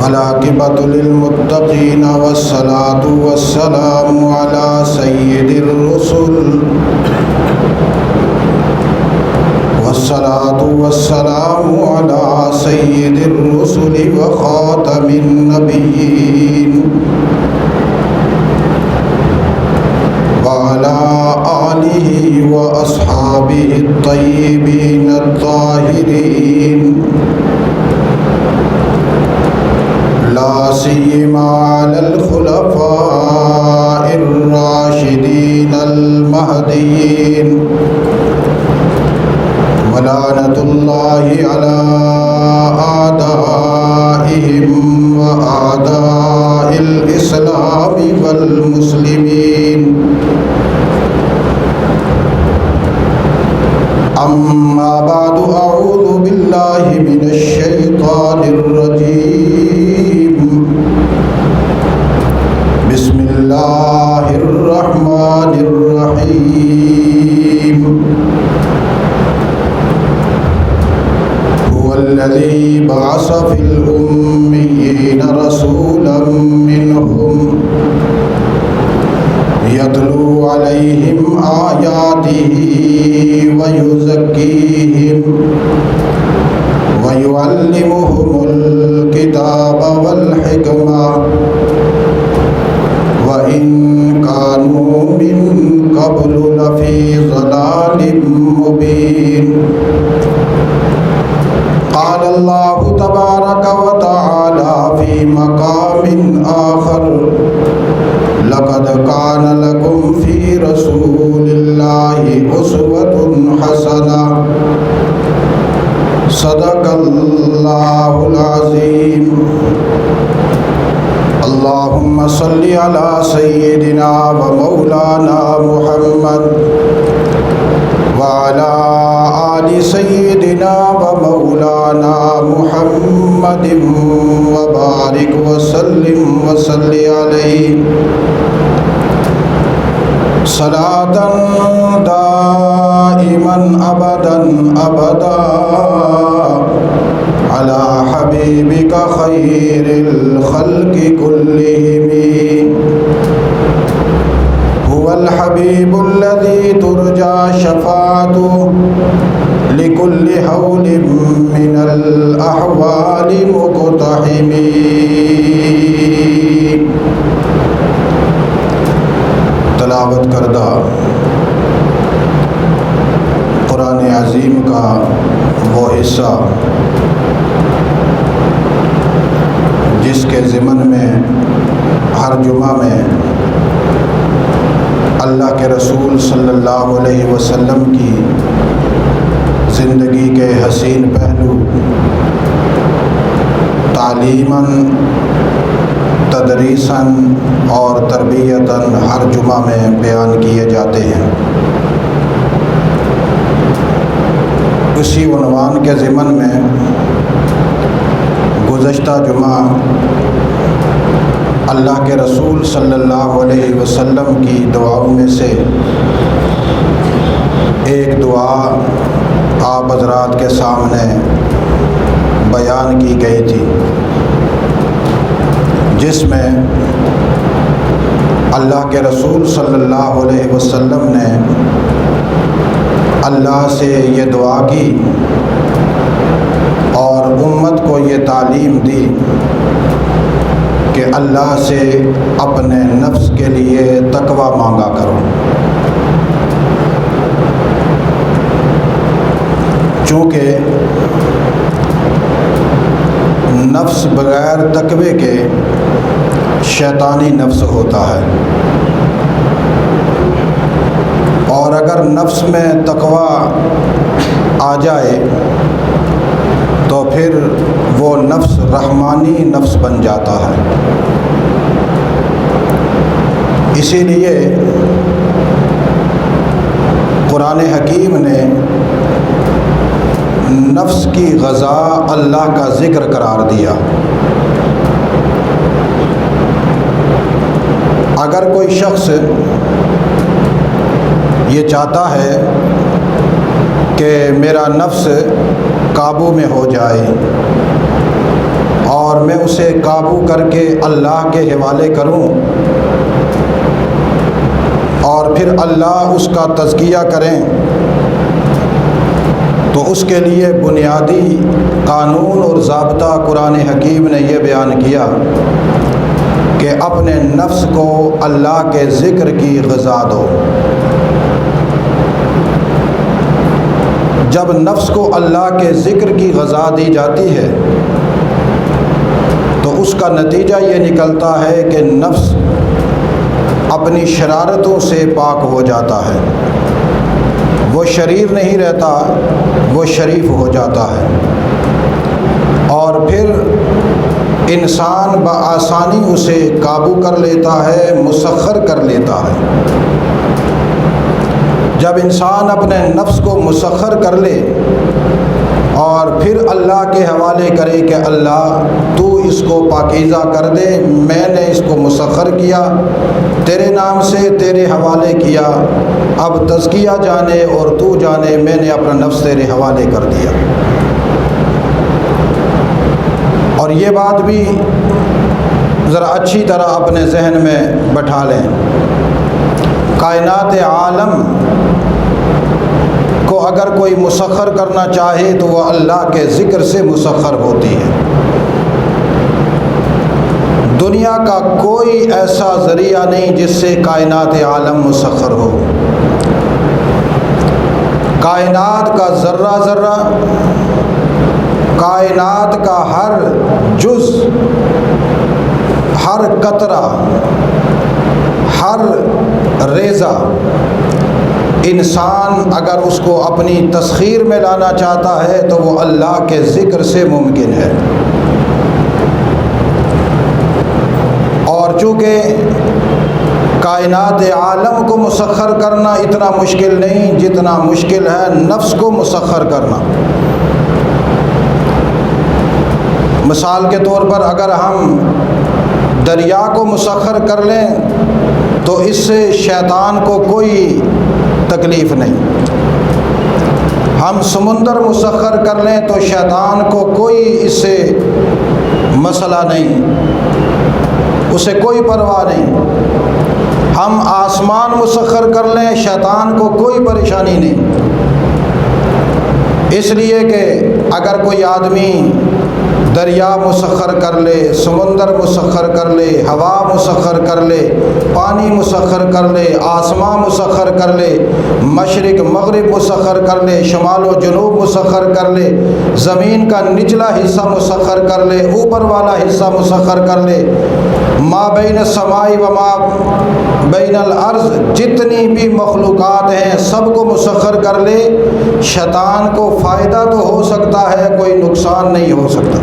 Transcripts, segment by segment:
والعاقبۃ للمتقین والصلاة والسلام علی سید الرسل وخاتم النبیین وعلی آلہ واصحابہ الطیبین الطاہرین لا سیما علی الخلفاء الراشدین المہدیین ولعنۃ اللہ علی اعدائہم واعداء الاسلام والمسلمین اما بعد اعوذ باللہ من الشیطان الرجیم بسم اللہ الرحمن الرحیم هو الذی بعث فی الأمیین رسولا منہم یتلو علیہم آیاتہ ویزکیہم ویعلمہم الکتاب والحکمہ وَإِن كَانُوا مِن قَبْلُ لَفِي ضَلَالٍ مُّبِينٍ قال اللہ تبارک وتعالی فی مقام آخر لقد كان لكم في رسول الله أسوة حسنة صدق الله العظيم اللهم صل على سيدنا ومولانا محمد وعلى آل سيدنا ومولانا محمد وبارك وسلم وصل عليه صلاة دائما أبدا أبدا على حبيبك خير الخلق كلهم هو الحبيب الذي ترجى شفاعته لكل حول من الأحوال مقتحم تلاوت کردہ قرآن عظیم کا وہ حصہ جس کے ضمن میں ہر جمعہ میں اللہ کے رسول صلی اللہ علیہ وسلم کی زندگی کے حسین پہلو تعلیماً، تدریساً اور تربیتاً ہر جمعہ میں بیان کیے جاتے ہیں۔ اسی عنوان کے ضمن میں گزشتہ جمعہ اللہ کے رسول صلی اللہ علیہ وسلم کی دعاؤں میں سے ایک دعا آپ حضرات کے سامنے بیان کی گئی تھی، جس میں اللہ کے رسول صلی اللہ علیہ وسلم نے اللہ سے یہ دعا کی اور امت کو یہ تعلیم دی کہ اللہ سے اپنے نفس کے لیے تقوی مانگا کرو، چونکہ نفس بغیر تقوی کے شیطانی نفس ہوتا ہے، اور اگر نفس میں تقوی آ جائے تو پھر وہ نفس رحمانی نفس بن جاتا ہے۔ اسی لیے قرآن حکیم نے نفس کی غذا اللہ کا ذکر قرار دیا۔ اگر کوئی شخص یہ چاہتا ہے کہ میرا نفس قابو میں ہو جائے اور میں اسے قابو کر کے اللہ کے حوالے کروں اور پھر اللہ اس کا تزکیہ کریں، تو اس کے لیے بنیادی قانون اور ضابطہ قرآن حکیم نے یہ بیان کیا کہ اپنے نفس کو اللہ کے ذکر کی غذا دو۔ جب نفس کو اللہ کے ذکر کی غذا دی جاتی ہے تو اس کا نتیجہ یہ نکلتا ہے کہ نفس اپنی شرارتوں سے پاک ہو جاتا ہے، وہ شریر نہیں رہتا، وہ شریف ہو جاتا ہے، اور پھر انسان بآسانی اسے قابو کر لیتا ہے، مسخر کر لیتا ہے۔ جب انسان اپنے نفس کو مسخر کر لے اور پھر اللہ کے حوالے کرے کہ اللہ تو اس کو پاکیزہ کر دے، میں نے اس کو مسخر کیا، تیرے نام سے تیرے حوالے کیا، اب تزکیہ جانے اور تو جانے، میں نے اپنا نفس تیرے حوالے کر دیا۔ اور یہ بات بھی ذرا اچھی طرح اپنے ذہن میں بٹھا لیں، کائنات عالم کو اگر کوئی مسخر کرنا چاہے تو وہ اللہ کے ذکر سے مسخر ہوتی ہے۔ دنیا کا کوئی ایسا ذریعہ نہیں جس سے کائنات عالم مسخر ہو۔ کائنات کا ذرہ ذرہ، کائنات کا ہر جز، ہر قطرہ، ہر ریزہ، انسان اگر اس کو اپنی تسخیر میں لانا چاہتا ہے تو وہ اللہ کے ذکر سے ممکن ہے۔ اور چونکہ کائنات عالم کو مسخر کرنا اتنا مشکل نہیں جتنا مشکل ہے نفس کو مسخر کرنا۔ مثال کے طور پر اگر ہم دریا کو مسخر کر لیں تو اس سے شیطان کو کوئی تکلیف نہیں۔ ہم سمندر مسخر کر لیں تو شیطان کو کوئی اس سے مسئلہ نہیں، اسے کوئی پرواہ نہیں۔ ہم آسمان مسخر کر لیں، شیطان کو کوئی پریشانی نہیں، اس لیے کہ اگر کوئی آدمی دریا مسخر کر لے، سمندر مسخر کر لے، ہوا مسخر کر لے، پانی مسخر کر لے، آسمان مسخر کر لے، مشرق مغرب مسخر کر لے، شمال و جنوب مسخر کر لے، زمین کا نچلا حصہ مسخر کر لے، اوپر والا حصہ مسخر کر لے، ما بین السماء و ما بین الارض، جتنی بھی مخلوقات ہیں سب کو مسخر کر لے، شیطان کو فائدہ تو ہو سکتا ہے، کوئی نقصان نہیں ہو سکتا۔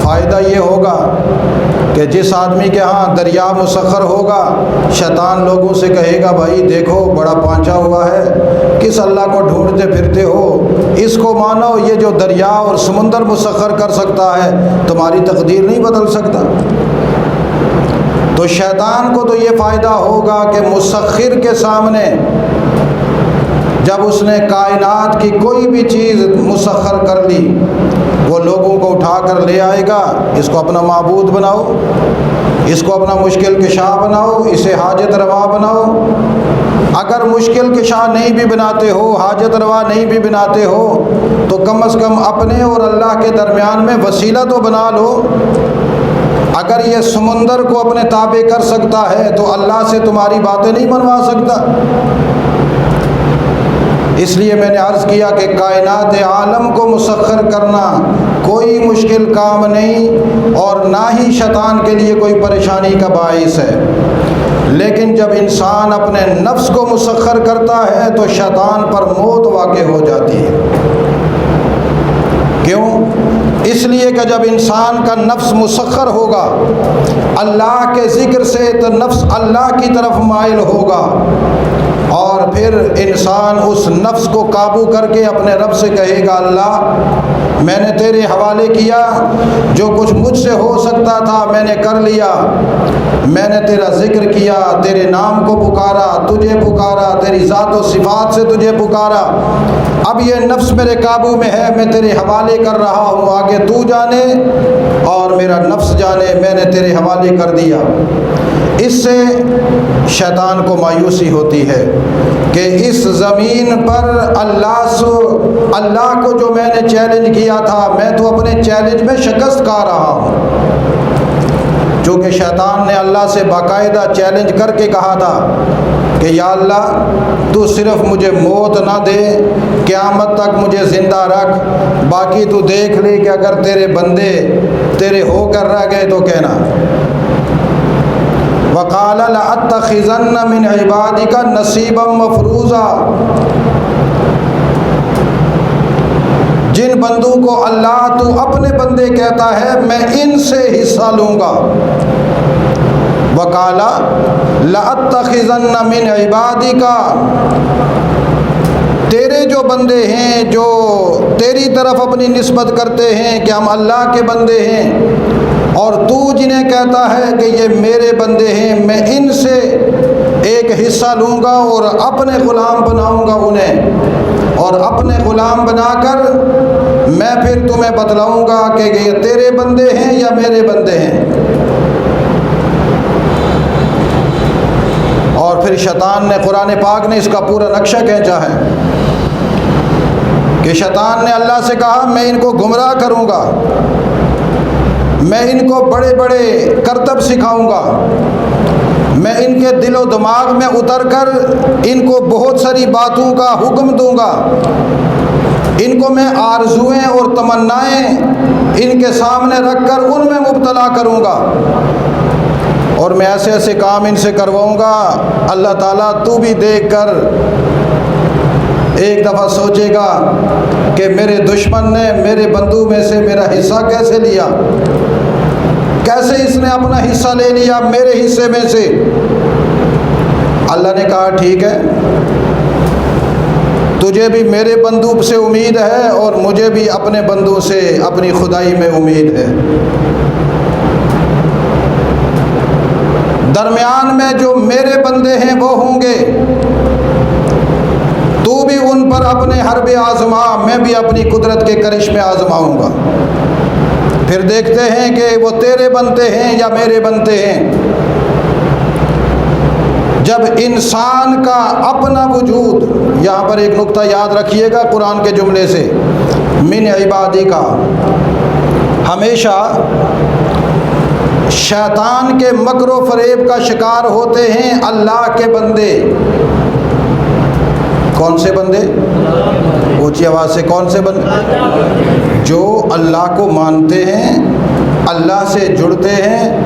فائدہ یہ ہوگا کہ جس آدمی کے ہاں دریا مسخر ہوگا، شیطان لوگوں سے کہے گا بھائی دیکھو بڑا پانچا ہوا ہے، کس اللہ کو ڈھونڈتے پھرتے ہو، اس کو مانو، یہ جو دریا اور سمندر مسخر کر سکتا ہے تمہاری تقدیر نہیں بدل سکتا۔ تو شیطان کو تو یہ فائدہ ہوگا کہ مسخر کے سامنے جب اس نے کائنات کی کوئی بھی چیز مسخر کر لی، وہ لوگوں کو اٹھا کر لے آئے گا، اس کو اپنا معبود بناؤ، اس کو اپنا مشکل کشا بناؤ، اسے حاجت روا بناؤ۔ اگر مشکل کشا نہیں بھی بناتے ہو، حاجت روا نہیں بھی بناتے ہو، تو کم از کم اپنے اور اللہ کے درمیان میں وسیلہ تو بنا لو۔ اگر یہ سمندر کو اپنے تابع کر سکتا ہے تو اللہ سے تمہاری باتیں نہیں منوا سکتا۔ اس لیے میں نے عرض کیا کہ کائنات عالم کو مسخر کرنا کوئی مشکل کام نہیں اور نہ ہی شیطان کے لیے کوئی پریشانی کا باعث ہے، لیکن جب انسان اپنے نفس کو مسخر کرتا ہے تو شیطان پر موت واقع ہو جاتی ہے۔ کیوں؟ اس لیے کہ جب انسان کا نفس مسخر ہوگا اللہ کے ذکر سے تو نفس اللہ کی طرف مائل ہوگا، اور پھر انسان اس نفس کو قابو کر کے اپنے رب سے کہے گا اللہ میں نے تیرے حوالے کیا، جو کچھ مجھ سے ہو سکتا تھا میں نے کر لیا، میں نے تیرا ذکر کیا، تیرے نام کو پکارا، تجھے پکارا، تیری ذات و صفات سے تجھے پکارا، اب یہ نفس میرے قابو میں ہے، میں تیرے حوالے کر رہا ہوں، آگے تو جانے اور میرا نفس جانے، میں نے تیرے حوالے کر دیا۔ اس سے شیطان کو مایوسی ہوتی ہے کہ اس زمین پر اللہ کو جو میں نے چیلنج کیا تھا، میں تو اپنے چیلنج میں شکست کھا رہا ہوں، چونکہ شیطان نے اللہ سے باقاعدہ چیلنج کر کے کہا تھا کہ یا اللہ تو صرف مجھے موت نہ دے، قیامت تک مجھے زندہ رکھ، باقی تو دیکھ لے کہ اگر تیرے بندے تیرے ہو کر رہ گئے تو کہنا۔ وَقَالَ لَأَتَّخِذَنَّ مِنْ عِبَادِكَ نَصِيبًا مَفْرُوضًا، جن بندوں کو اللہ تو اپنے بندے کہتا ہے میں ان سے حصہ لوں گا۔ وَقَالَ لَأَتَّخِذَنَّ مِنْ عِبَادِكَ، تیرے جو بندے ہیں جو تیری طرف اپنی نسبت کرتے ہیں کہ ہم اللہ کے بندے ہیں، اور تو جنہیں کہتا ہے کہ یہ میرے بندے ہیں، میں ان سے ایک حصہ لوں گا اور اپنے غلام بناؤں گا انہیں، اور اپنے غلام بنا کر میں پھر تمہیں بتلاؤں گا کہ یہ تیرے بندے ہیں یا میرے بندے ہیں۔ اور پھر شیطان نے، قرآن پاک نے اس کا پورا نقشہ کھینچا ہے کہ شیطان نے اللہ سے کہا میں ان کو گمراہ کروں گا، میں ان کو بڑے بڑے کرتب سکھاؤں گا، میں ان کے دل و دماغ میں اتر کر ان کو بہت ساری باتوں کا حکم دوں گا، ان کو میں آرزوئیں اور تمنائیں ان کے سامنے رکھ کر ان میں مبتلا کروں گا، اور میں ایسے ایسے کام ان سے کرواؤں گا۔ اللہ تعالیٰ تو بھی دیکھ کر ایک دفعہ سوچے گا کہ میرے دشمن نے میرے بندوں میں سے میرا حصہ کیسے لیا، کیسے اس نے اپنا حصہ لے لیا میرے حصے میں سے۔ اللہ نے کہا ٹھیک ہے، تجھے بھی میرے بندوں سے امید ہے اور مجھے بھی اپنے بندوں سے اپنی خدائی میں امید ہے۔ درمیان میں جو میرے بندے ہیں وہ ہوں گے، تو بھی ان پر اپنے حرب آزما، میں بھی اپنی قدرت کے کرشمے آزماؤں گا، پھر دیکھتے ہیں کہ وہ تیرے بنتے ہیں یا میرے بنتے ہیں۔ جب انسان کا اپنا وجود، یہاں پر ایک نقطہ یاد رکھیے گا قرآن کے جملے سے، من عبادی کا، ہمیشہ شیطان کے مکر و فریب کا شکار ہوتے ہیں اللہ کے بندے۔ کون سے بندے؟ اونچی آواز سے، کون سے بندے؟ جو اللہ کو مانتے ہیں، اللہ سے جڑتے ہیں،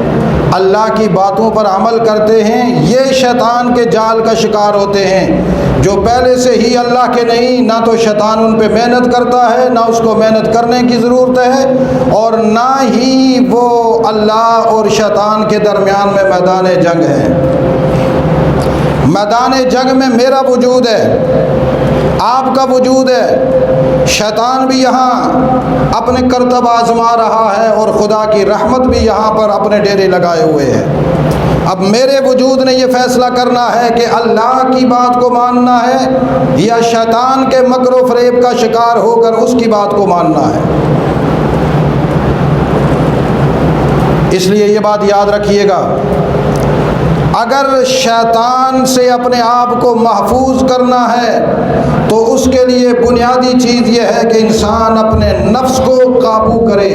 اللہ کی باتوں پر عمل کرتے ہیں، یہ شیطان کے جال کا شکار ہوتے ہیں۔ جو پہلے سے ہی اللہ کے نہیں، نہ تو شیطان ان پہ محنت کرتا ہے، نہ اس کو محنت کرنے کی ضرورت ہے، اور نہ ہی وہ اللہ اور شیطان کے درمیان میں میدان جنگ ہے۔ میدان جنگ میں میرا وجود ہے، آپ کا وجود ہے، شیطان بھی یہاں اپنے کرتب آزما رہا ہے اور خدا کی رحمت بھی یہاں پر اپنے ڈیرے لگائے ہوئے ہے۔ اب میرے وجود نے یہ فیصلہ کرنا ہے کہ اللہ کی بات کو ماننا ہے یا شیطان کے مکر و فریب کا شکار ہو کر اس کی بات کو ماننا ہے۔ اس لیے یہ بات یاد رکھیے گا، اگر شیطان سے اپنے آپ کو محفوظ کرنا ہے تو اس کے لیے بنیادی چیز یہ ہے کہ انسان اپنے نفس کو قابو کرے،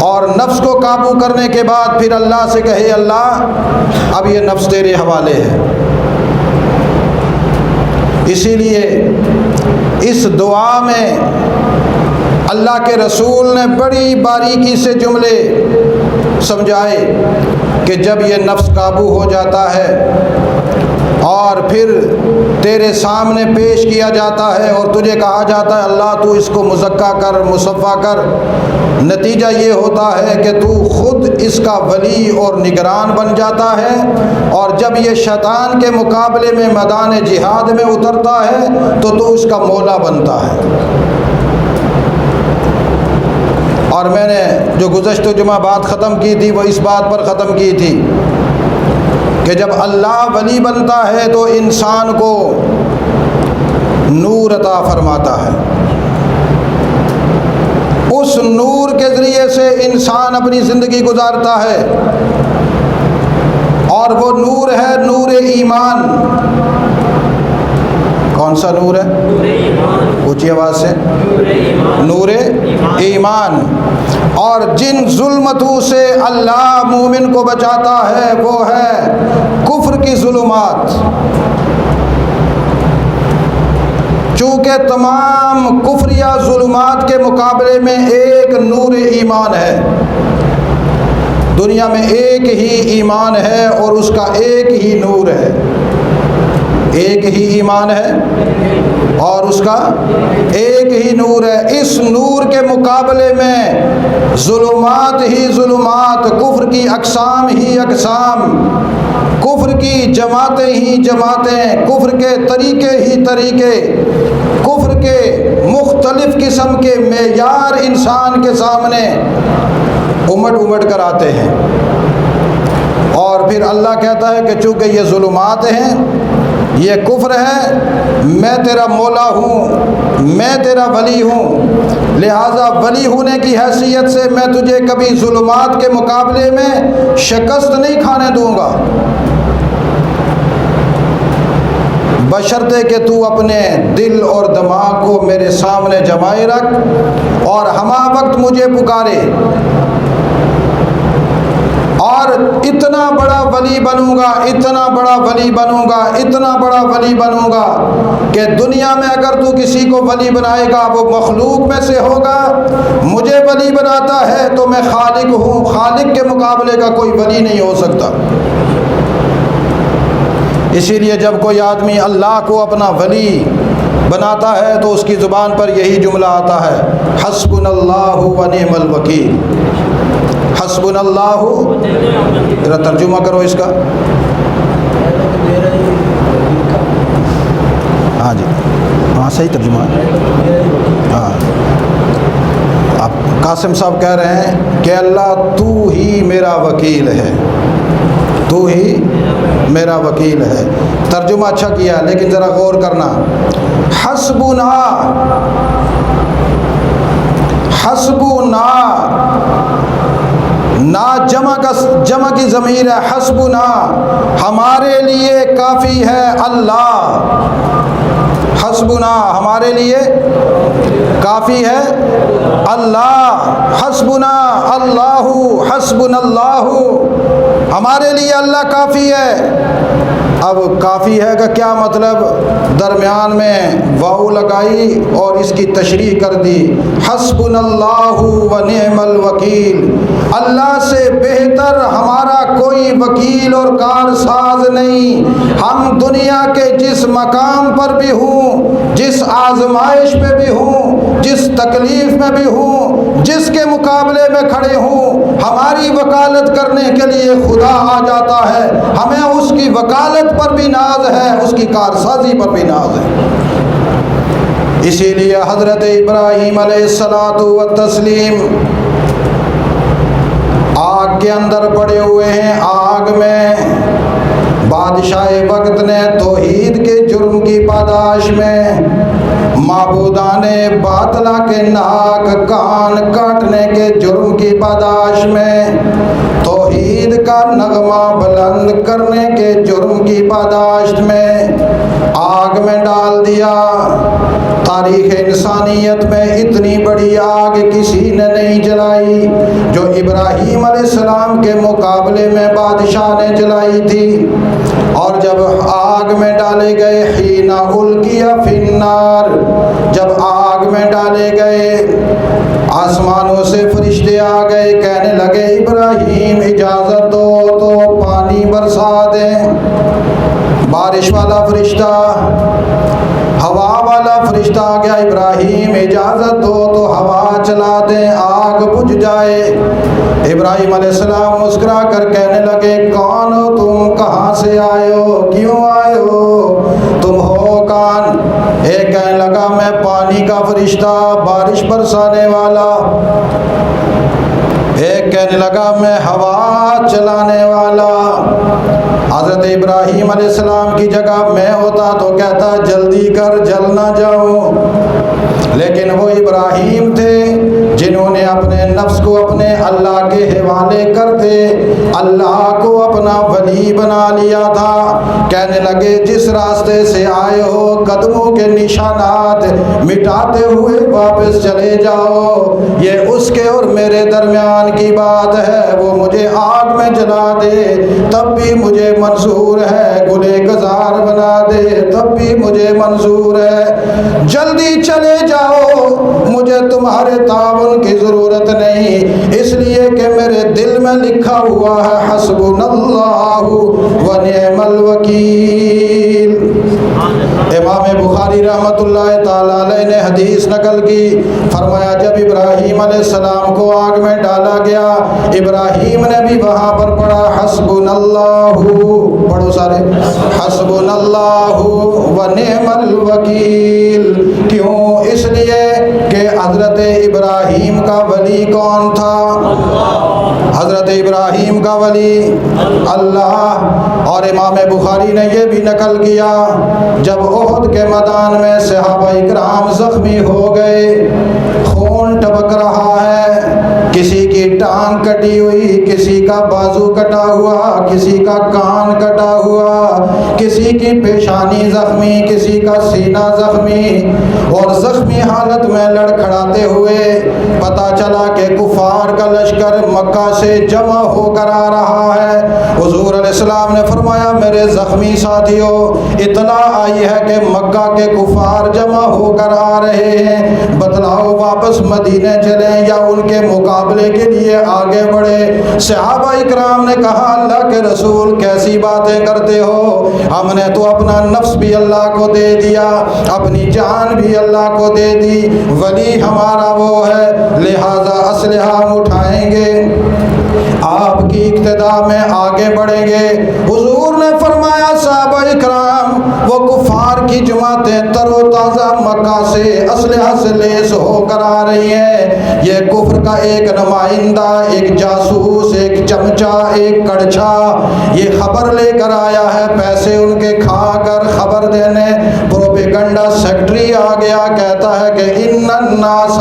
اور نفس کو قابو کرنے کے بعد پھر اللہ سے کہے اللہ اب یہ نفس تیرے حوالے ہے۔ اسی لیے اس دعا میں اللہ کے رسول نے بڑی باریکی سے جملے سمجھائے کہ جب یہ نفس قابو ہو جاتا ہے اور پھر تیرے سامنے پیش کیا جاتا ہے اور تجھے کہا جاتا ہے اللہ تو اس کو مزکا کر، مصفا کر، نتیجہ یہ ہوتا ہے کہ تو خود اس کا ولی اور نگران بن جاتا ہے، اور جب یہ شیطان کے مقابلے میں میدان جہاد میں اترتا ہے تو اس کا مولا بنتا ہے۔ اور میں نے جو گزشتہ جمعہ بات ختم کی تھی وہ اس بات پر ختم کی تھی کہ جب اللہ ولی بنتا ہے تو انسان کو نور عطا فرماتا ہے، اس نور کے ذریعے سے انسان اپنی زندگی گزارتا ہے، اور وہ نور ہے نور ایمان۔ کون سا نور ہے؟ اونچی آواز سے، نور ایمان۔ اور جن ظلمتوں سے اللہ مومن کو بچاتا ہے وہ ہے کفر کی ظلمات، چونکہ تمام کفریہ ظلمات کے مقابلے میں ایک نور ایمان ہے۔ دنیا میں ایک ہی ایمان ہے اور اس کا ایک ہی نور ہے، ایک ہی ایمان ہے اور اس کا ایک ہی نور ہے۔ اس نور کے مقابلے میں ظلمات ہی ظلمات، کفر کی اقسام ہی اقسام، کفر کی جماعتیں ہی جماعتیں، کفر کے طریقے ہی طریقے، کفر کے مختلف قسم کے معیار انسان کے سامنے امٹ کر آتے ہیں۔ اور پھر اللہ کہتا ہے کہ چونکہ یہ ظلمات ہیں، یہ کفر ہے، میں تیرا مولا ہوں، میں تیرا ولی ہوں، لہٰذا ولی ہونے کی حیثیت سے میں تجھے کبھی ظلمات کے مقابلے میں شکست نہیں کھانے دوں گا، بشرطے کہ تو اپنے دل اور دماغ کو میرے سامنے جمائے رکھ اور ہمہ وقت مجھے پکارے۔ اور اتنا بڑا ولی بنوں گا، اتنا بڑا ولی بنوں گا، اتنا بڑا ولی بنوں گا کہ دنیا میں اگر تو کسی کو ولی بنائے گا وہ مخلوق میں سے ہوگا، مجھے ولی بناتا ہے تو میں خالق ہوں، خالق کے مقابلے کا کوئی ولی نہیں ہو سکتا۔ اسی لیے جب کوئی آدمی اللہ کو اپنا ولی بناتا ہے تو اس کی زبان پر یہی جملہ آتا ہے، حسبنا اللہ و نعم الوکیل، حسبنا اللہ۔ ذرا ترجمہ کرو اس کا۔ ہاں جی، ہاں صحیح ترجمہ ہے۔ ہاں، اب قاسم صاحب کہہ رہے ہیں کہ اللہ تو ہی میرا وکیل ہے، تو ہی میرا وکیل ہے۔ ترجمہ اچھا کیا لیکن ذرا غور کرنا، حسبنا، حسبنا نا جمع کی ضمیر ہے، حسبنا ہمارے لیے کافی ہے اللہ، حسبنا ہمارے لیے کافی ہے اللہ، حسبنا اللہ، حسبنا اللہ، ہمارے لیے اللہ کافی ہے۔ اب کافی ہے کا کیا مطلب؟ درمیان میں واو لگائی اور اس کی تشریح کر دی، حسبنا اللہ و نعم الوکیل، اللہ سے بہتر ہمارا کوئی وکیل اور کارساز نہیں۔ ہم دنیا کے جس مقام پر بھی ہوں، جس آزمائش پہ بھی ہوں، جس تکلیف میں بھی ہوں، جس کے مقابلے میں کھڑے ہوں، ہماری وکالت کرنے کے لیے خدا آ جاتا ہے، ہمیں اس کی وکالت پر بھی ناز ہے، اس کی کارسازی پر بھی ناز ہے۔ اسی لیے حضرت ابراہیم علیہ الصلاۃ والتسلیم آگ کے اندر پڑے ہوئے ہیں، آگ میں بادشاہ وقت نے توحید کے جرم کی پاداش میں، معبودان باطلہ کے ناک کان کاٹنے کے جرم کی پاداش میں، توحید کا نغمہ بلند کرنے کے جرم کی پاداش میں آگ میں ڈال دیا۔ تاریخ انسانیت میں اتنی بڑی آگ کسی نے نہیں جلائی جو ابراہیم علیہ السلام کے مقابلے میں بادشاہ نے جلائی تھی۔ اور جب آگ میں ڈالے گئے، حین القی فی النار، جب آگ میں ڈالے گئے، آسمانوں سے فرشتے آ گئے، کہنے لگے ابراہیم اجازت دو تو پانی برسا دیں۔ بارش والا فرشتہ، ہوا والا فرشتہ آ گیا، ابراہیم اجازت دو تو ہوا چلا دیں، آگ بجھ جائے۔ ابراہیم علیہ السلام مسکرا کر کہنے لگے کون ہو تم، کہاں سے آئے ہو، کیوں آئے ہو، تم ہو کون؟ ایک کہنے لگا میں پانی کا فرشتہ، بارش برسانے والا۔ ایک کہنے لگا میں ہوا چلانے والا۔ حضرت ابراہیم علیہ السلام کی جگہ میں ہوتا تو کہتا جلدی کر جل نہ جاؤں، لیکن وہ ابراہیم تھے جنہوں نے اپنے نفس کو اپنے اللہ کے حوالے کر دے، اللہ کو اپنا ولی بنا لیا تھا۔ کہنے لگے جس راستے سے آئے ہو قدموں کے نشانات مٹاتے ہوئے واپس چلے جاؤ، یہ اس کے اور میرے درمیان کی بات ہے، وہ مجھے آگ میں جلا دے تب بھی مجھے منظور ہے، گلے گزار بنا دے تب بھی مجھے منظور ہے، جلدی چلے جاؤ، مجھے تمہارے تعاون کی ضرورت نہیں، اس لیے کہ میرے دل میں لکھا ہوا ہے حسبنا اللہ و نعم الوکیل۔ امام بخاری رحمۃ اللہ تعالی علیہ نے حدیث نقل کی، فرمایا جب ابراہیم علیہ السلام کو آگ میں ڈالا گیا، ابراہیم نے بھی وہاں پر پڑھا حسبنا اللہ، پڑھو سارے، حسبنا اللہ و نعم الوکیل۔ کیوں؟ اس لیے کہ حضرت ابراہیم کا ولی کون تھا؟ حضرت ابراہیم کا ولی اللہ۔ اور امام بخاری نے یہ بھی نقل کیا جب احد کے میدان میں صحابہ اکرام زخمی ہو گئے، خون ٹپک رہا ہے، کسی کی ٹانگ کٹی ہوئی، کسی کا بازو کٹا ہوا، کسی کا کان کٹا ہوا، کسی کی پیشانی زخمی، کسی کا سینہ زخمی، اور زخمی حالت میں لڑکھڑاتے ہوئے پتہ چلا کہ کفار کا لشکر مکہ سے جمع ہو کر آ رہا ہے۔ حضور علیہ السلام نے فرمایا میرے زخمی ساتھیوں، اطلاع آئی ہے کہ مکہ کے کفار جمع ہو کر آ رہے ہیں، بتلاؤ واپس مدینے چلیں یا ان کے مقابلے کے لیے آگے بڑھے؟ صحابہ اکرام نے کہا اللہ کے رسول کیسی باتیں کرتے ہو، ہم نے تو اپنا نفس بھی اللہ کو دے دیا، اپنی جان بھی اللہ کو دے دی، ولی ہمارا وہ ہے، لہذا اسلحہ ہم اٹھائیں گے، آپ کی اقتدا میں آگے بڑھیں گے۔ حضور نے فرمایا صحابہ اکرام، وہ کفار کی جماعتیں تر و تازہ مکہ سے اسلحہ سے لیس ہو کر آ رہی ہیں، یہ کفر کا ایک نمائندہ، ایک جاسوس، ایک چمچہ، ایک کڑچھا یہ خبر لے کر آیا ہے، پیسے ان کے کھا کر خبر دینے، پروپیگنڈا سیکٹری آ گیا، کہتا ہے کہ ان الناس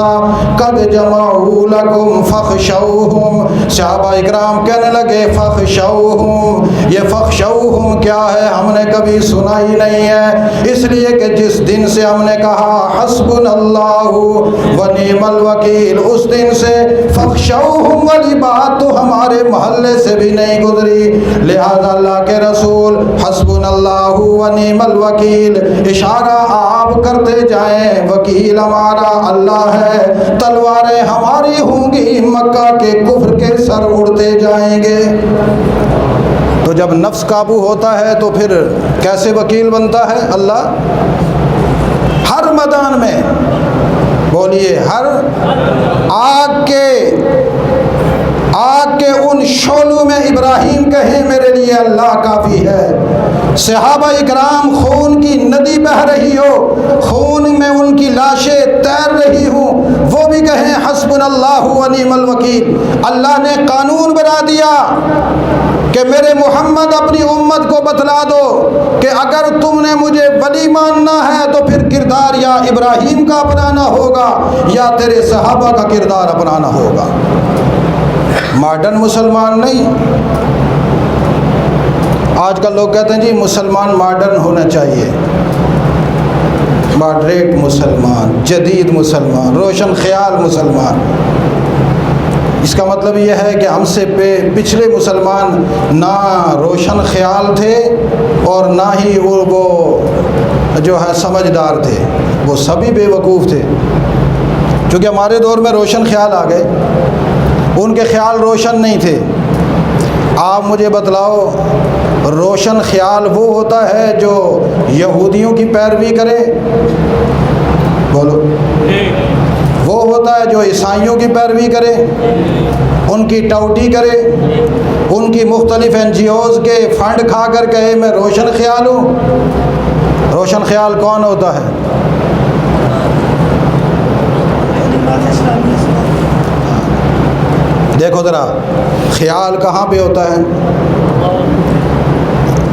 قد جمعوا لکم فخشوہم۔ صحابہ اکرام کہنے لگے فخشوہم، یہ فخشوہم کیا ہے، ہم نے کبھی سنا ہی نہیں ہے، اس لیے کہ جس دن سے ہم نے کہا حسبنا اللہ و نعم الوکیل، اس دن سے فخشوہم والی بات تو ہمارے محلے سے بھی نہیں گزری، لہذا اللہ کے رسول حسبنا اللہ و نعم الوکیل اشارہ آپ کرتے جائیں، وکیل ہمارا اللہ ہے، تلواریں ہماری ہوں گی، مکہ کے کفر کے سر اڑتے جائیں گے۔ تو جب نفس قابو ہوتا ہے تو پھر کیسے وکیل بنتا ہے اللہ؟ ہر میدان میں بولیے، ہر آگ کے ان شعلوں میں ابراہیم کہیں میرے لیے اللہ کافی ہے۔ صحابہ اکرام خون کی ندی بہہ رہی ہو، خون میں ان کی لاشیں تیر رہی ہوں، وہ بھی کہیں حسبنا اللہ و نعم الوکیل۔ اللہ نے قانون بنا دیا کہ میرے محمد اپنی امت کو بتلا دو کہ اگر تم نے مجھے ولی ماننا ہے تو پھر کردار یا ابراہیم کا اپنانا ہوگا یا تیرے صحابہ کا کردار اپنانا ہوگا۔ ماڈرن مسلمان نہیں، آج کل لوگ کہتے ہیں جی مسلمان ماڈرن ہونا چاہیے، ماڈریٹ مسلمان، جدید مسلمان، روشن خیال مسلمان۔ اس کا مطلب یہ ہے کہ ہم سے پچھلے مسلمان نہ روشن خیال تھے اور نہ ہی وہ جو ہے سمجھدار تھے، وہ سبھی بے وقوف تھے۔ چونکہ ہمارے دور میں روشن خیال آ گئے، ان کے خیال روشن نہیں تھے۔ آپ مجھے بتلاؤ روشن خیال وہ ہوتا ہے جو یہودیوں کی پیروی کرے، بولو، وہ ہوتا ہے جو عیسائیوں کی پیروی کرے، ان کی ٹوٹی کرے، ان کی مختلف NGOs کے فنڈ کھا کر کہے میں روشن خیال ہوں۔ روشن خیال کون ہوتا ہے؟ دیکھو ذرا، خیال کہاں پہ ہوتا ہے؟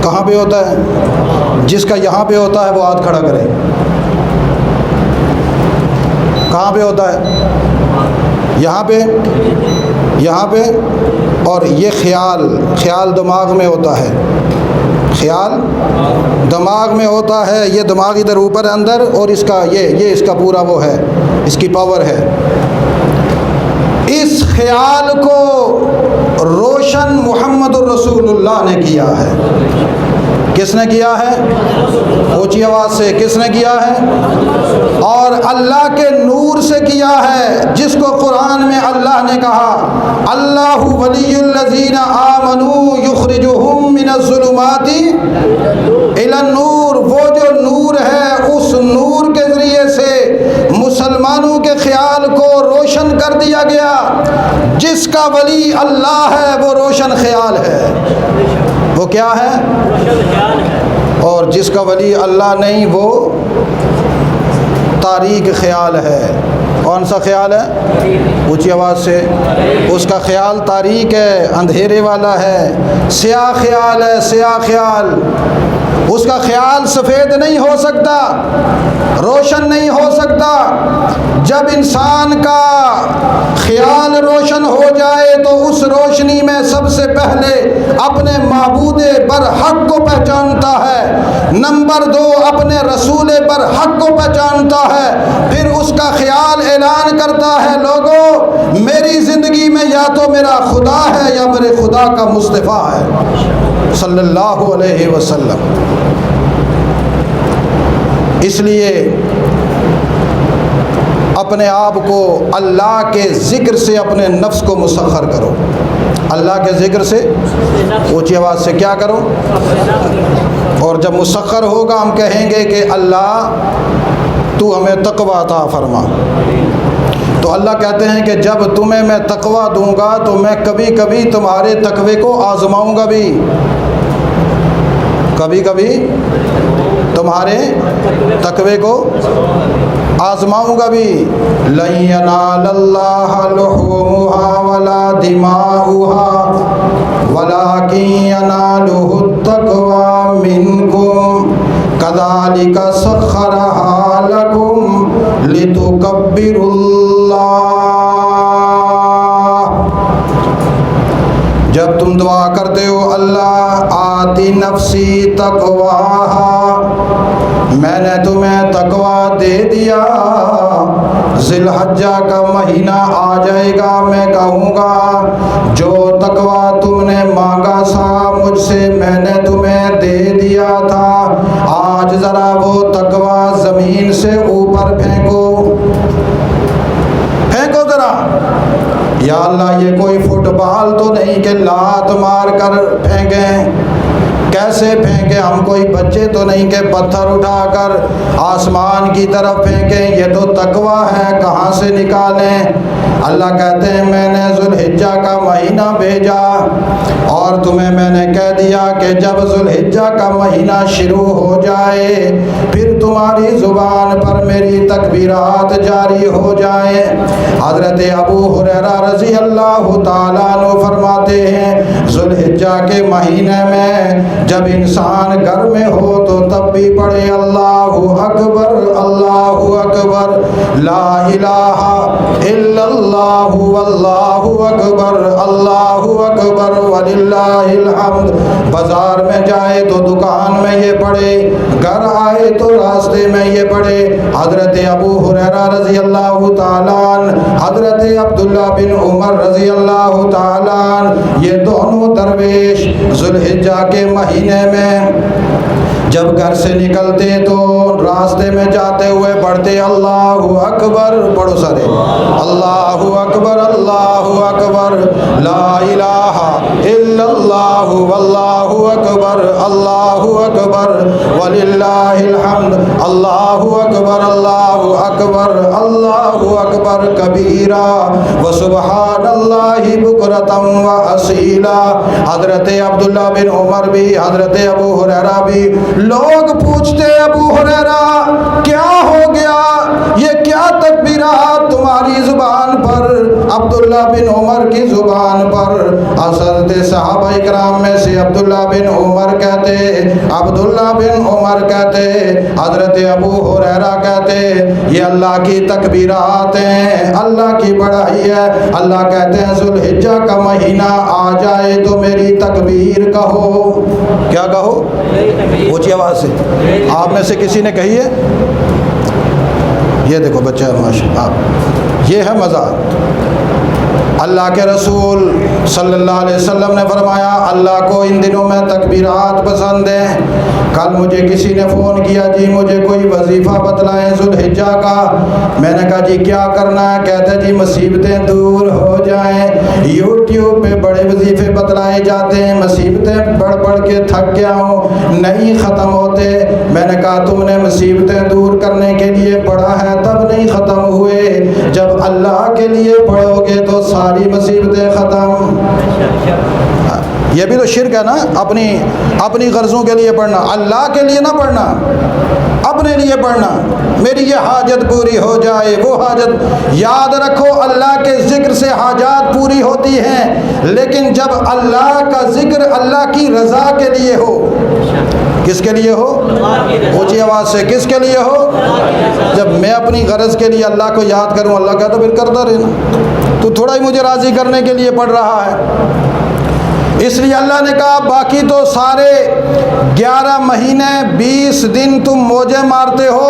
کہاں پہ ہوتا ہے؟ جس کا یہاں پہ ہوتا ہے وہ ہاتھ کھڑا کرے۔ کہاں پہ ہوتا ہے؟ یہاں پہ، یہاں پہ۔ اور یہ خیال دماغ میں ہوتا ہے، خیال دماغ میں ہوتا ہے، یہ دماغ ادھر اوپر اندر، اور اس کا یہ اس کا پورا وہ ہے، اس کی پاور ہے۔ اس خیال کو روشن محمد الرسول اللہ نے کیا ہے۔ کس نے کیا ہے؟ اونچی آواز سے، کس نے کیا ہے؟ اور اللہ کے نور سے کیا ہے، جس کو قرآن میں اللہ نے کہا اللہ ولی الذین آمنوا یخرجہم من الظلمات الی النور۔ وہ جو نور ہے، اس نور کے ذریعے سے مسلمانوں کے خیال کو روشن کر دیا گیا۔ جس کا ولی اللہ ہے وہ روشن خیال ہے۔ وہ کیا ہے؟ اور جس کا ولی اللہ نہیں وہ تاریک خیال ہے۔ کون سا خیال ہے؟ اونچی آواز سے۔ اس کا خیال تاریک ہے، اندھیرے والا ہے، سیاہ خیال ہے، سیاہ خیال۔ اس کا خیال سفید نہیں ہو سکتا، روشن نہیں ہو سکتا۔ جب انسان کا خیال روشن ہو جائے تو اس روشنی میں سب سے پہلے اپنے معبود برحق کو پہچانتا ہے، نمبر 2 اپنے رسول برحق کو پہچانتا ہے، پھر اس کا خیال اعلان کرتا ہے لوگوں میری زندگی میں یا تو میرا خدا ہے یا میرے خدا کا مصطفیٰ ہے صلی اللہ علیہ وسلم۔ اس لیے اپنے آپ کو اللہ کے ذکر سے اپنے نفس کو مسخر کرو۔ اللہ کے ذکر سے، اونچی آواز سے کیا کرو؟ اور جب مسخر ہوگا ہم کہیں گے کہ اللہ تو ہمیں تقوی عطا فرما۔ تو اللہ کہتے ہیں کہ جب تمہیں میں تقوی دوں گا تو میں کبھی کبھی تمہارے تقوی کو آزماؤں گا بھی، کبھی کبھی تمہارے تقوی کو آزماؤں گا بھی۔ لَن يَنَالَ اللَّهَ لُحُومُهَا وَلَا دِمَاؤُهَا وَلَكِن يَنَالُهُ التَّقْوَى مِنكُمْ كَذَلِكَ سَخَّرَهَا لَكُمْ لِتُكَبِّرُوا اللَّهَ۔ جب تم دعا کرتے ہو اللہ آتی نفسی تقواہا، میں نے تمہیں تقوی دے دیا، ذی الحجہ کا مہینہ آ جائے گا، میں کہوں گا جو تقوی تم نے مانگا تھا مجھ سے میں نے تمہیں دے دیا تھا، آج ذرا وہ تقوی زمین سے اوپر پھینکو، پھینکو ذرا۔ یا اللہ یہ کوئی فٹ بال تو نہیں کہ لات مار کر پھینکیں، کیسے پھینکیں؟ ہم کوئی بچے تو نہیں کہ پتھر اٹھا کر آسمان کی طرف پھینکیں، یہ تو تقوی ہے، کہاں سے نکالیں؟ اللہ کہتے ہیں میں نے ذوالحجہ کا مہینہ بھیجا اور تمہیں میں نے کہہ دیا کہ جب ذوالحجہ کا مہینہ شروع ہو جائے پھر تمہاری زبان پر میری تکبیرات جاری ہو جائیں۔ حضرت ابو ہریرہ رضی اللہ تعالیٰ عنہ فرماتے ہیں ذوالحجہ کے مہینے میں جب انسان گھر میں ہو تو تب بھی پڑھے اللہ اکبر اللہ اکبر لا الہ الا اللہ واللہ اکبر اللہ اکبر وللہ الحمد۔ بازار میں جائے تو دکان میں یہ پڑھے، گھر آئے تو راستے میں یہ پڑھے۔ حضرت ابو ہریرہ رضی اللہ تعالیٰ عنہ، حضرت عبداللہ بن عمر رضی اللہ تعالیٰ عنہ، یہ دونوں درویش ذوالحجہ کے مہینے میں جب گھر سے نکلتے تو راستے میں جاتے ہوئے پڑھتے اللہ اکبر، پڑھو سارے، اللہ اکبر اللہ اکبر، لا الہ الا اللہ واللہ اکبر، اللہ اکبر وللہ الحمد، اللہ اکبر اللہ اکبر، اللہ اکبر کبیرا وسبحان اللہ بکرۃ واصیلا۔ حضرت عبداللہ بن عمر بھی، حضرت ابو ہریرہ بھی، لوگ پوچھتے ابو ہریرہ کیا ہو گیا، یہ کیا تکبیرات تمہاری زبان پر، عبداللہ بن عمر کی زبان پر؟ حضرت صحابہ اکرام میں سے عبداللہ بن عمر کہتے، عبداللہ بن عمر کہتے، حضرت ابو ہریرہ کہتے یہ اللہ کی تکبیرات ہیں، اللہ کی بڑائی ہے۔ اللہ کہتے ہیں ذوالحجہ کا مہینہ آ جائے تو میری تکبیر کہو۔ کیا کہو؟ اونچی آواز سے۔ آپ میں سے کسی نے کہی ہے؟ یہ دیکھو بچہ ماشاء، یہ ہے مزہ۔ اللہ کے رسول صلی اللہ علیہ وسلم نے فرمایا اللہ کو ان دنوں میں تکبیرات پسند ہیں۔ کل مجھے کسی نے فون کیا، جی مجھے کوئی وظیفہ بتلائیں ذوالحجہ کا۔ میں نے کہا جی کیا کرنا ہے؟ کہتے جی مصیبتیں دور ہو جائیں۔ یوٹیوب پہ بڑے وظیفے بتلائے جاتے ہیں، مصیبتیں پڑھ پڑھ کے تھک گیا ہوں، نہیں ختم ہوتے۔ میں نے کہا تم نے مصیبتیں دور کرنے کے لیے پڑھا ہے تب نہیں ختم ہوئے، جب اللہ کے لیے پڑھو گے تو ساری مصیبتیں ختم۔ یہ بھی تو شرک ہے نا، اپنی غرضوں کے لیے پڑھنا، اللہ کے لیے نہ پڑھنا، اپنے لیے پڑھنا، میری یہ حاجت پوری ہو جائے، وہ حاجت۔ یاد رکھو اللہ کے ذکر سے حاجات پوری ہوتی ہیں، لیکن جب اللہ کا ذکر اللہ کی رضا کے لیے ہو۔ کس کے لیے ہو؟ اونچی آواز سے، کس کے لیے ہو؟ جب میں اپنی غرض کے لیے اللہ کو یاد کروں، اللہ کہتا پھر کرتا رہنا، تو تھوڑا ہی مجھے راضی کرنے کے لیے پڑھ رہا ہے۔ اس لیے اللہ نے کہا باقی تو سارے 11 مہینے 20 دن تم موجے مارتے ہو،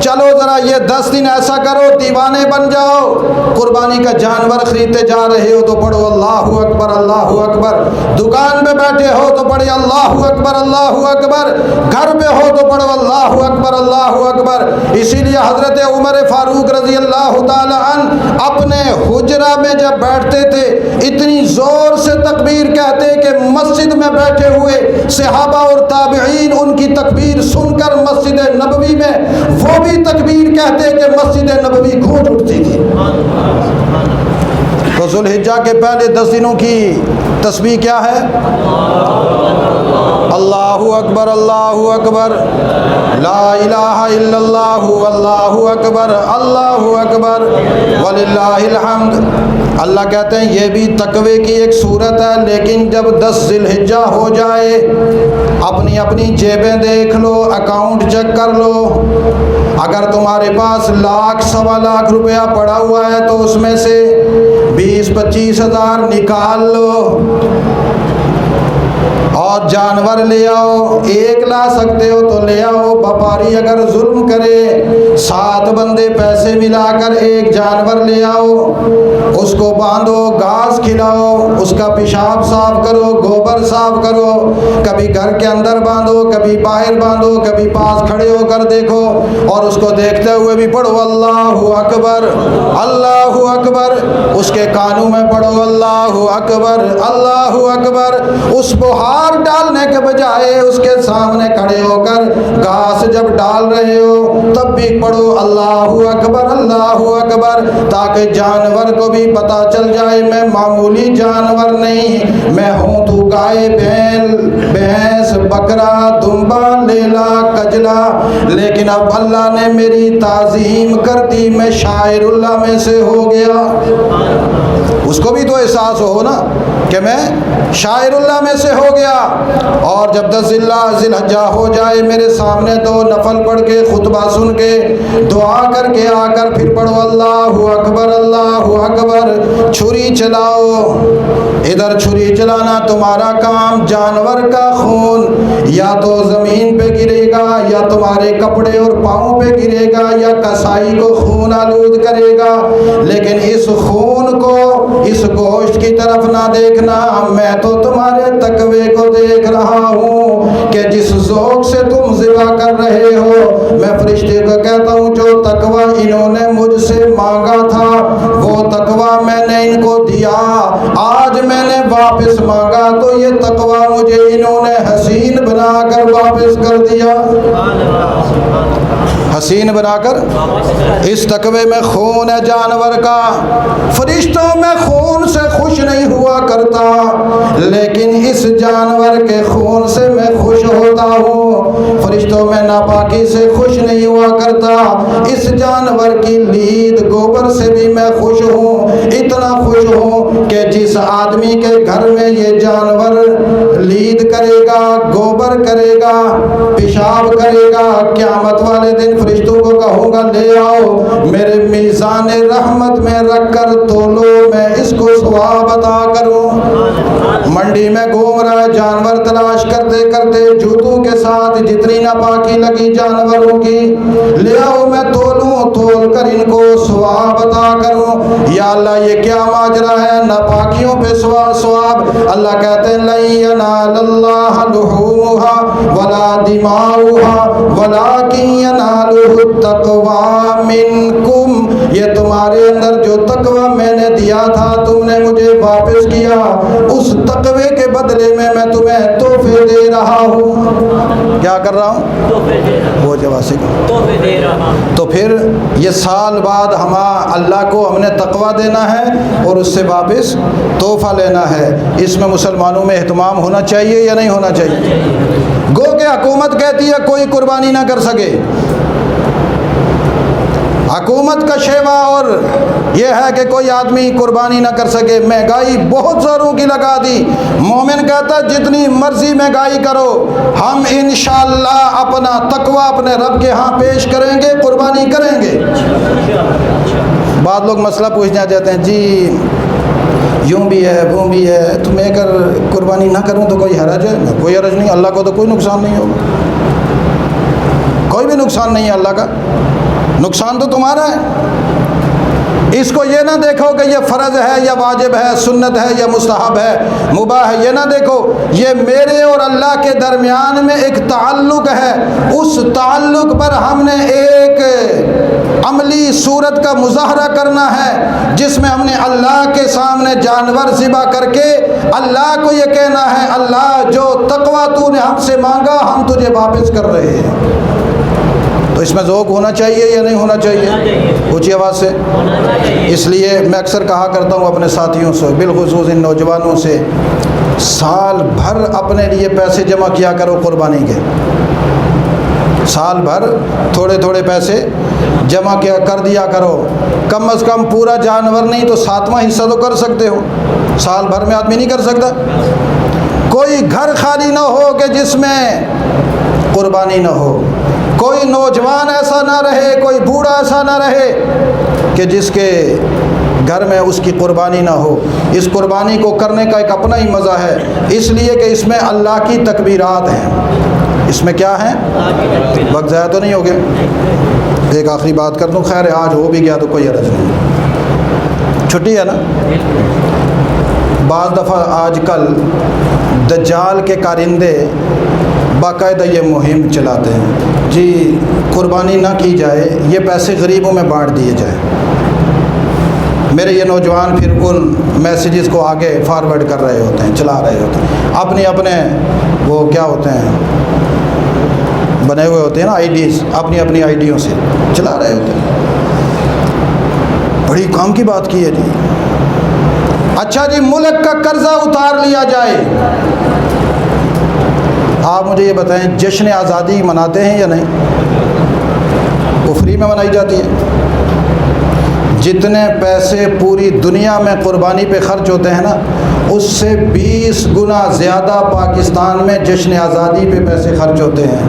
چلو ذرا یہ 10 دن ایسا کرو دیوانے بن جاؤ، قربانی کا جانور خریدتے جا رہے ہو تو پڑھو اللہ اکبر اللہ اکبر، دکان پہ بیٹھے ہو تو پڑھے اللہ اکبر اللہ اکبر، گھر پہ ہو تو پڑھو اللہ اکبر اللہ اکبر۔ اسی لیے حضرت عمر فاروق رضی اللہ تعالی عنہ اپنے حجرہ میں جب بیٹھتے تھے اتنی زور سے تکبیر کہتے کہ مسجد میں بیٹھے ہوئے صحابہ اور تابعین ان کی تکبیر سن کر مسجد نبوی میں وہ بھی تکبیر کہتے کہ مسجد نبوی گونج اٹھتی تھی۔ تو ذوالحجہ کے پہلے 10 دنوں کی تسبیح کیا ہے؟ اللہ اکبر اللہ اکبر، لا الہ الا اللہ واللہ اکبر، اللہ اکبر وللہ الحمد۔ اللہ کہتے ہیں یہ بھی تقوی کی ایک صورت ہے، لیکن جب 10 ذی الحجہ ہو جائے اپنی جیبیں دیکھ لو، اکاؤنٹ چیک کر لو، اگر تمہارے پاس 1,00,000 سوا لاکھ روپیہ پڑا ہوا ہے تو اس میں سے 20-25 ہزار نکال لو اور جانور لے آؤ، 1 لا سکتے ہو تو لے آؤ۔ وپاری اگر ظلم کرے 7 بندے پیسے ملا کر 1 جانور لے آؤ، اس کو باندھو، گھاس کھلاؤ، اس کا پیشاب صاف کرو، گوبر صاف کرو، کبھی گھر کے اندر باندھو، کبھی باہر باندھو، کبھی پاس کھڑے ہو کر دیکھو، اور اس کو دیکھتے ہوئے بھی پڑھو اللہ اکبر اللہ اکبر، اس کے کانوں میں پڑھو اللہ اکبر اللہ اکبر۔ اس بہار ڈالنے کے بجائے اس کے سامنے کھڑے ہو کر گھاس جب ڈال رہے ہو تب بھی پڑھو اللہ اکبر اللہ اکبر، تاکہ جانور کو بھی پتہ چل جائے میں معمولی جانور نہیں، میں ہوں تو گائے، بیل، بھینس، بکرا، دمبا، لیلا، کجلا، لیکن اب اللہ نے میری تعظیم کر دی، میں شاعر اللہ میں سے ہو گیا۔ اس کو بھی تو احساس ہو نا کہ میں شاعر اللہ میں سے ہو گیا۔ اور جب 10 ذی الحجہ ہو جائے میرے سامنے تو نفل پڑھ کے خطبہ سن کے دعا کر کے آ کر پھر پڑھو اللہ اکبر اللہ اکبر۔ چھری چلاؤ، ادھر چھری چلانا تمہارا کام، جانور کا خون یا تو زمین پہ گرے گا یا تمہارے کپڑے اور پاؤں پہ گرے گا یا کسائی کو خون آلود کرے گا، لیکن اس خون کو، اس گوشت کی طرف نہ دیکھ دیکھنا میں تو تمہارے تقوی کو دیکھ رہا ہوں کہ جس ذوق سے تم ذبح کر رہے ہو، میں فرشتے کو کہتا ہوں جو تقوی انہوں نے مجھ سے مانگا تھا وہ تقوی میں نے ان کو دیا، آج میں نے واپس مانگا تو یہ تقوی مجھے انہوں نے حسین بنا کر واپس کر دیا۔ حسین بنا کر، اس تقوی میں خون ہے جانور کا، فرشتوں میں خون سے خوش نہیں ہوا کرتا لیکن اس جانور کے خون سے میں خوش ہوتا ہوں، فرشتوں میں ناپاکی سے خوش نہیں ہوا کرتا، اس جانور کی لید گوبر سے بھی میں خوش ہوں، اتنا خوش ہوں کہ جس آدمی کے گھر میں یہ جانور لید کرے گا، گوبر کرے گا، پیشاب کرے گا، قیامت والے دن فرشتوں کو کہوں گا لے آؤ میرے میزان رحمت میں رکھ کر تولو، میں اس کو ثواب عطا کروں۔ منڈی میں گھوم رہا ہے جانور تلاش کرتے کرتے جوتوں کے ساتھ جتنی ناپاکی لگی جانوروں کی، لے آؤ میں تولوں، تول کر ان کو ثواب عطا کروں۔ یا اللہ یہ کیا ماجرا ہے، ناپاکیوں پہ ثواب؟ اللہ کہتے ہیں لن ینال اللہ لحومها ولا دماؤها ولکن ینالہ التقوی منکم، یہ تمہارے اندر جو تقوی میں نے دیا تھا تم نے مجھے واپس کیا، اس تقوی کے بدلے میں میں تمہیں تحفے دے رہا ہوں۔ کیا کر رہا ہوں؟ وہ جواب سے تو پھر یہ سال بعد اللہ کو ہم نے تقوی دینا ہے اور اس سے واپس تحفہ لینا ہے، اس میں مسلمانوں میں اہتمام ہونا چاہیے یا نہیں ہونا چاہیے؟ گو کہ حکومت کہتی ہے کوئی قربانی نہ کر سکے، حکومت کا شیوا اور یہ ہے کہ کوئی آدمی قربانی نہ کر سکے، مہنگائی بہت زوروں کی لگا دی، مومن کہتا ہے جتنی مرضی مہنگائی کرو ہم انشاءاللہ اپنا تقوی اپنے رب کے ہاں پیش کریں گے، قربانی کریں گے۔ بعض لوگ مسئلہ پوچھنے آ جاتے ہیں جی یوں بھی ہے وہ بھی ہے، تو میں اگر قربانی نہ کروں تو کوئی حرج ہے؟ کوئی حرج نہیں، اللہ کو تو کوئی نقصان نہیں ہوگا، کوئی بھی نقصان نہیں ہے اللہ کا، نقصان تو تمہارا ہے۔ اس کو یہ نہ دیکھو کہ یہ فرض ہے یا واجب ہے، سنت ہے یا مستحب ہے، مباح ہے، یہ نہ دیکھو، یہ میرے اور اللہ کے درمیان میں ایک تعلق ہے، اس تعلق پر ہم نے ایک عملی صورت کا مظاہرہ کرنا ہے جس میں ہم نے اللہ کے سامنے جانور ذبح کر کے اللہ کو یہ کہنا ہے اللہ جو تقوی تو نے ہم سے مانگا ہم تجھے واپس کر رہے ہیں۔ تو اس میں ذوق ہونا چاہیے یا نہیں ہونا چاہیے؟ اونچی آواز سے۔ اس لیے میں اکثر کہا کرتا ہوں اپنے ساتھیوں سے، بالخصوص ان نوجوانوں سے، سال بھر اپنے لیے پیسے جمع کیا کرو قربانی کے، سال بھر تھوڑے تھوڑے پیسے جمع کیا کر دیا کرو، کم از کم پورا جانور نہیں تو 7واں حصہ تو کر سکتے ہو، سال بھر میں آدمی نہیں کر سکتا۔ کوئی گھر خالی نہ ہو کہ جس میں قربانی نہ ہو، کوئی نوجوان ایسا نہ رہے، کوئی بوڑھا ایسا نہ رہے کہ جس کے گھر میں اس کی قربانی نہ ہو۔ اس قربانی کو کرنے کا ایک اپنا ہی مزہ ہے، اس لیے کہ اس میں اللہ کی تکبیرات ہیں، اس میں کیا ہیں؟ وقت ضائع تو نہیں ہو گیا؟ ایک آخری بات کر دوں، خیر آج ہو بھی گیا تو کوئی حرج نہیں، چھٹی ہے نا۔ بعض دفعہ آج کل دجال کے کارندے باقاعدہ یہ مہم چلاتے ہیں جی قربانی نہ کی جائے، یہ پیسے غریبوں میں بانٹ دیے جائیں۔ میرے یہ نوجوان پھر ان میسیجز کو آگے فارورڈ کر رہے ہوتے ہیں، چلا رہے ہوتے ہیں، اپنے وہ کیا ہوتے ہیں بنے ہوئے ہوتے ہیں نا آئی ڈیز، اپنی آئی ڈیوں سے چلا رہے ہوتے ہیں۔ بڑی کام کی بات کی ہے جی۔ اچھا جی ملک کا قرضہ اتار لیا جائے، آپ مجھے یہ بتائیں جشن آزادی مناتے ہیں یا نہیں؟ وہ فری میں منائی جاتی ہے۔ جتنے پیسے پوری دنیا میں قربانی پہ خرچ ہوتے ہیں نا، اس سے 20 گنا زیادہ پاکستان میں جشن آزادی پہ پیسے خرچ ہوتے ہیں۔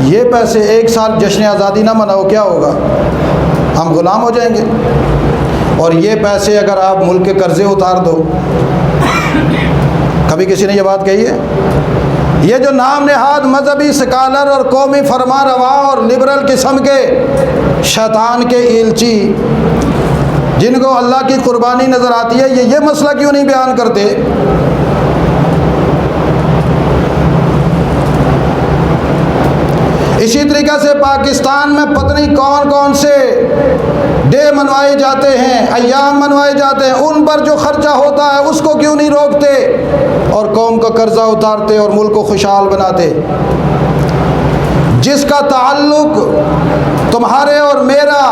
یہ پیسے ایک سال جشن آزادی نہ مناؤ کیا ہوگا؟ ہم غلام ہو جائیں گے۔ اور یہ پیسے اگر آپ ملک کے قرضے اتار دو، کبھی کسی نے یہ بات کہی ہے؟ یہ جو نام نہاد مذہبی سکالر اور قومی فرما روا اور لبرل قسم کے شیطان کے ایلچی جن کو اللہ کی قربانی نظر آتی ہے یہ مسئلہ کیوں نہیں بیان کرتے؟ اسی طریقے سے پاکستان میں پتہ نہیں کون کون سے ڈے منوائے جاتے ہیں، ایام منوائے جاتے ہیں، ان پر جو خرچہ ہوتا ہے اس کو کیوں نہیں روکتے اور قوم کا قرضہ اتارتے اور ملک کو خوشحال بناتے؟ جس کا تعلق تمہارے اور میرا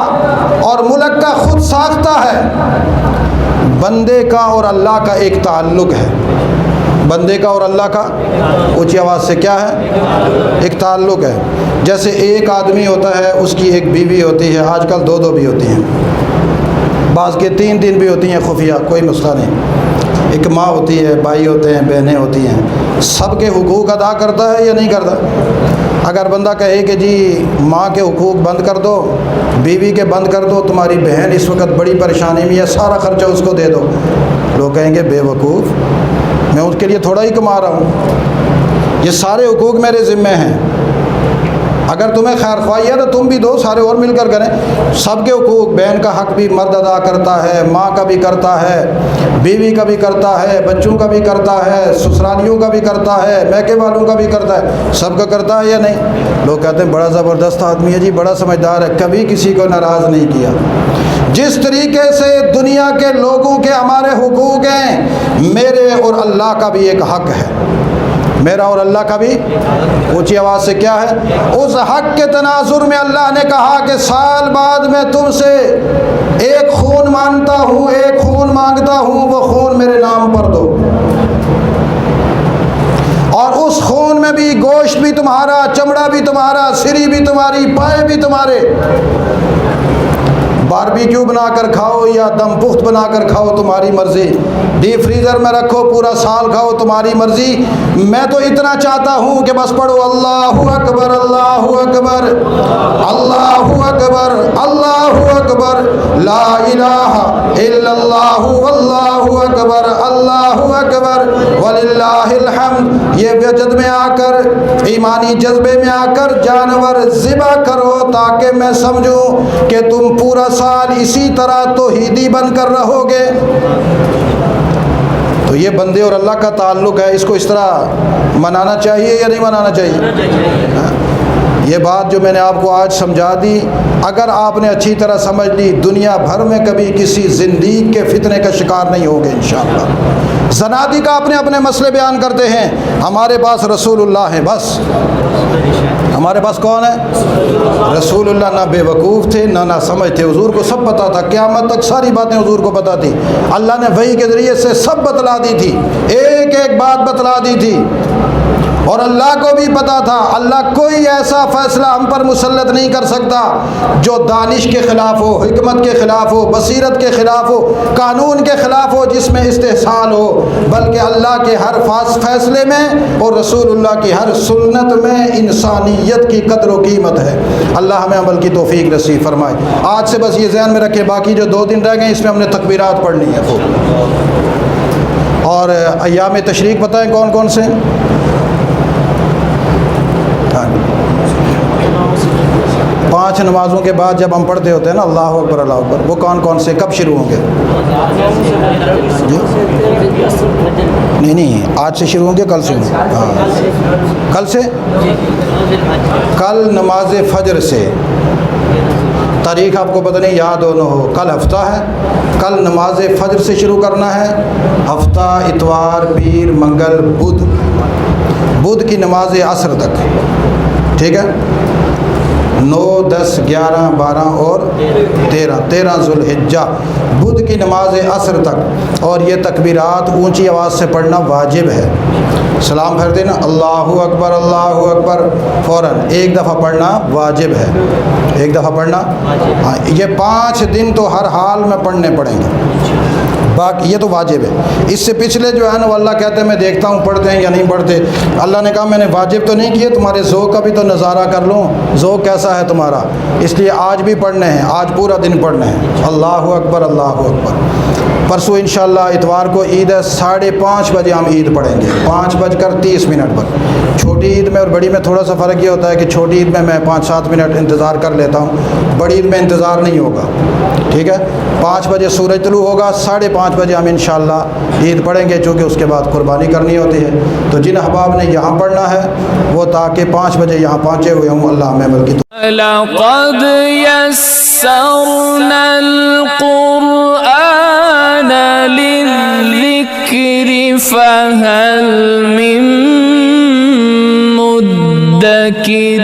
اور ملک کا خود ساختہ ہے، بندے کا اور اللہ کا ایک تعلق ہے، بندے کا اور اللہ کا اونچی آواز سے کیا ہے؟ ایک تعلق ہے۔ جیسے ایک آدمی ہوتا ہے، اس کی ایک بیوی ہوتی ہے، آج کل دو بھی ہوتی ہیں، بعض کے 3 بھی ہوتی ہیں خفیہ، کوئی مسئلہ نہیں۔ ایک ماں ہوتی ہے، بھائی ہوتے ہیں، بہنیں ہوتی ہیں، سب کے حقوق ادا کرتا ہے یا نہیں کرتا؟ اگر بندہ کہے کہ جی ماں کے حقوق بند کر دو، بیوی کے بند کر دو، تمہاری بہن اس وقت بڑی پریشانی میں ہے، سارا خرچہ اس کو دے دو، لوگ کہیں گے بے وقوف، میں اس کے لیے تھوڑا ہی کما رہا ہوں، یہ سارے حقوق میرے ذمے ہیں، اگر تمہیں خیر خواہی ہے تو تم بھی دو، سارے اور مل کر کریں۔ سب کے حقوق، بہن کا حق بھی مرد ادا کرتا ہے، ماں کا بھی کرتا ہے، بیوی کا بھی کرتا ہے، بچوں کا بھی کرتا ہے، سسرالیوں کا بھی کرتا ہے، میکے والوں کا بھی کرتا ہے، سب کا کرتا ہے یا نہیں؟ لوگ کہتے ہیں بڑا زبردست آدمی ہے جی، بڑا سمجھدار ہے، کبھی کسی کو ناراض نہیں کیا۔ جس طریقے سے دنیا کے لوگوں کے ہمارے حقوق ہیں، میرے اور اللہ کا بھی ایک حق ہے، میرا اور اللہ کا بھی اونچی آواز سے کیا ہے؟ اس حق کے تناظر میں اللہ نے کہا کہ سال بعد میں تم سے ایک خون مانگتا ہوں، ایک خون مانگتا ہوں، وہ خون میرے نام پر دو، اور اس خون میں بھی گوشت بھی تمہارا، چمڑا بھی تمہارا، سری بھی تمہاری، پائے بھی تمہارے، باربیکیو بنا کر کھاؤ یا دم پخت بنا کر کھاؤ، تمہاری مرضی، ڈیپ فریزر میں رکھو پورا سال کھاؤ، تمہاری مرضی۔ میں تو اتنا چاہتا ہوں کہ بس پڑھو اللہ اکبر، اللہ اکبر، اللہ اکبر، اللہ اکبر، لا الہ الا اللہ، واللہ اکبر، اللہ اکبر، وللہ الحمد۔ یہ وجد میں آ کر، ایمانی جذبے میں آ کر جانور ذبح کرو تاکہ میں سمجھوں کہ تم پورا سال اسی طرح توحیدی بن کر رہو گے۔ تو یہ بندے اور اللہ کا تعلق ہے، اس کو اس طرح منانا چاہیے یا نہیں منانا چاہیے؟ یہ بات جو میں نے آپ کو آج سمجھا دی، اگر آپ نے اچھی طرح سمجھ لی، دنیا بھر میں کبھی کسی زندیق کے فتنے کا شکار نہیں ہوگے انشاءاللہ۔ زنادقہ اپنے اپنے مسئلے بیان کرتے ہیں، ہمارے پاس رسول اللہ ہے، بس ہمارے پاس کون ہے؟ رسول اللہ۔ نہ بے وقوف تھے، نہ سمجھ تھے، حضور کو سب پتہ تھا، قیامت تک ساری باتیں حضور کو پتہ تھی، اللہ نے وحی کے ذریعے سے سب بتلا دی تھی، ایک ایک بات بتلا دی تھی، اور اللہ کو بھی پتا تھا اللہ کوئی ایسا فیصلہ ہم پر مسلط نہیں کر سکتا جو دانش کے خلاف ہو، حکمت کے خلاف ہو، بصیرت کے خلاف ہو، قانون کے خلاف ہو، جس میں استحصال ہو، بلکہ اللہ کے ہر فیصلے میں اور رسول اللہ کی ہر سنت میں انسانیت کی قدر و قیمت ہے۔ اللہ ہمیں عمل کی توفیق نصیب فرمائے۔ آج سے بس یہ ذہن میں رکھے، باقی جو 2 دن رہ گئے اس میں ہم نے تکبیرات پڑھنی ہے خوب۔ اور ایام تشریق بتائیں کون کون سے؟ 5 نمازوں کے بعد جب ہم پڑھتے ہوتے ہیں نا اللہ اکبر اللہ اکبر، وہ کون کون سے کب شروع ہوں گے؟ جی نہیں آج سے شروع ہوں گے کل سے؟ ہاں کل سے، کل نماز فجر سے، تاریخ آپ کو پتہ نہیں یاد ہو نہ ہو، کل ہفتہ ہے، کل نماز فجر سے شروع کرنا ہے، ہفتہ اتوار پیر منگل بدھ کی نماز عصر تک، ٹھیک ہے؟ 9 10 11 12 اور 13 ذوالحجہ بدھ کی نماز عصر تک، اور یہ تکبیرات اونچی آواز سے پڑھنا واجب ہے۔ سلام پھیر دینا اللہ اکبر فوراً ایک دفعہ پڑھنا واجب ہے، ایک دفعہ پڑھنا، ہاں یہ 5 دن تو ہر حال میں پڑھنے پڑیں گے۔ باقی یہ تو واجب ہے. اس سے پچھلے جو ہے نا وہ اللہ کہتے ہیں میں دیکھتا ہوں پڑھتے ہیں یا نہیں پڑھتے. اللہ نے کہا میں نے واجب تو نہیں کیے, تمہارے ذوق کا بھی تو نظارہ کر لوں, ذوق کیسا ہے تمہارا. اس لیے آج بھی پڑھنے ہیں, آج پورا دن پڑھنے ہیں. اللہ اکبر اللہ اکبر. پرسوں انشاءاللہ اتوار کو عید ہے, 5:30 بجے ہم عید پڑھیں گے, 5:30 پر. چھوٹی عید میں اور بڑی میں تھوڑا سا فرق یہ ہوتا ہے کہ چھوٹی عید میں 5-7 منٹ انتظار کر لیتا ہوں, بڑی عید میں انتظار نہیں ہوگا. ٹھیک ہے, 5 بجے سورج طلوع ہوگا, 5:30 بجے ہم انشاءاللہ عید پڑھیں گے, چونکہ اس کے بعد قربانی کرنی ہوتی ہے. تو جن احباب نے یہاں پڑھنا ہے وہ تاکہ 5 بجے یہاں پہنچے ہوئے ہوں. اللہ ہمیں عمل کی لقد يسرنا القرآن للذكر فهل من مدكر